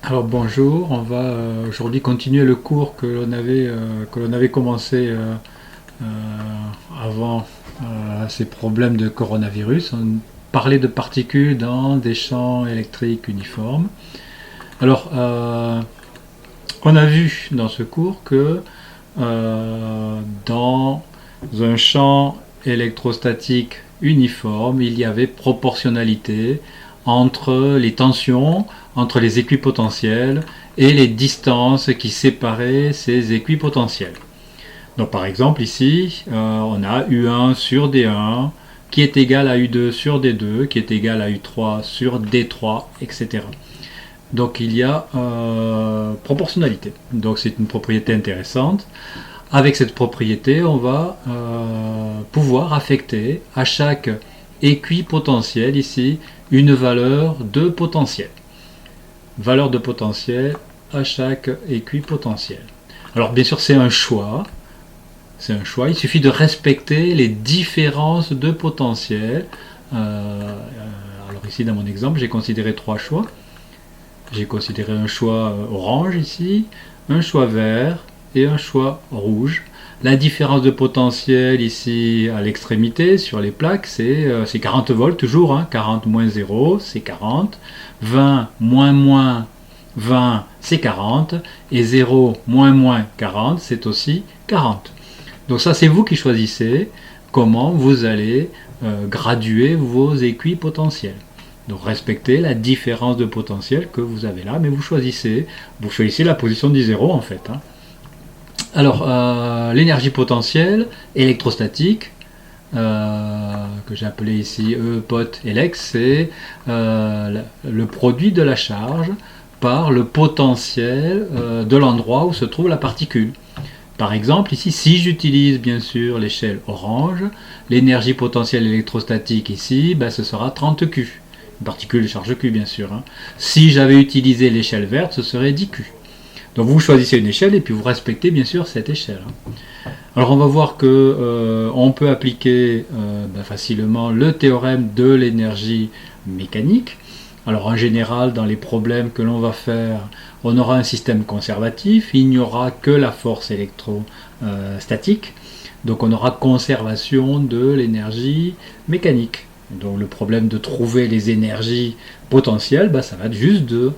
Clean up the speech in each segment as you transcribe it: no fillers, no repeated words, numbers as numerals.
Alors bonjour, on va aujourd'hui continuer le cours que l'on avait commencé euh, avant ces problèmes de coronavirus. On parlait de particules dans des champs électriques uniformes. Alors, on a vu dans ce cours que dans un champ électrostatique uniforme, il y avait proportionnalité entre les tensions, entre les équipotentiels et les distances qui séparaient ces équipotentiels. Donc par exemple ici, on a U1 sur D1 qui est égal à U2 sur D2, qui est égal à U3 sur D3, etc. Donc il y a proportionnalité. Donc c'est une propriété intéressante. Avec cette propriété, on va pouvoir affecter à chaque équipotentiel ici une valeur de potentiel. Valeur de potentiel à chaque équipotentiel. Alors bien sûr c'est un choix. C'est un choix. Il suffit de respecter les différences de potentiel. Alors ici dans mon exemple, j'ai considéré trois choix. J'ai considéré un choix orange ici, un choix vert et un choix rouge. La différence de potentiel ici à l'extrémité sur les plaques, c'est 40 volts toujours. 40 moins 0, c'est 40. 20 moins 20, c'est 40. Et 0 moins 40, c'est aussi 40. Donc ça, c'est vous qui choisissez comment vous allez graduer vos équipotentiels. Donc respectez la différence de potentiel que vous avez là, mais vous choisissez la position du zéro en fait. Alors, l'énergie potentielle électrostatique, que j'ai appelé ici E pot Elex, c'est le produit de la charge par le potentiel de l'endroit où se trouve la particule. Par exemple, ici, si j'utilise bien sûr l'échelle orange, l'énergie potentielle électrostatique ici, ce sera 30 Q. Une particule de charge Q, bien sûr. Si j'avais utilisé l'échelle verte, ce serait 10 Q. Donc vous choisissez une échelle et puis vous respectez bien sûr cette échelle. Alors on va voir que on peut appliquer facilement le théorème de l'énergie mécanique. Alors en général, dans les problèmes que l'on va faire, on aura un système conservatif, il n'y aura que la force électrostatique, donc on aura conservation de l'énergie mécanique. Donc le problème de trouver les énergies potentielles, ça va être juste de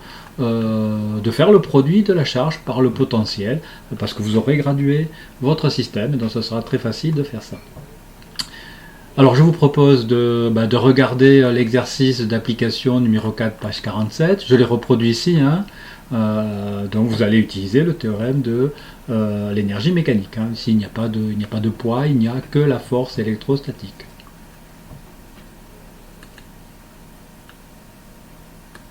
faire le produit de la charge par le potentiel, parce que vous aurez gradué votre système, et donc ce sera très facile de faire ça. Alors je vous propose de regarder l'exercice d'application numéro 4, page 47. Je l'ai reproduit ici. Donc vous allez utiliser le théorème de l'énergie mécanique. Ici il n'y a pas de poids, il n'y a que la force électrostatique.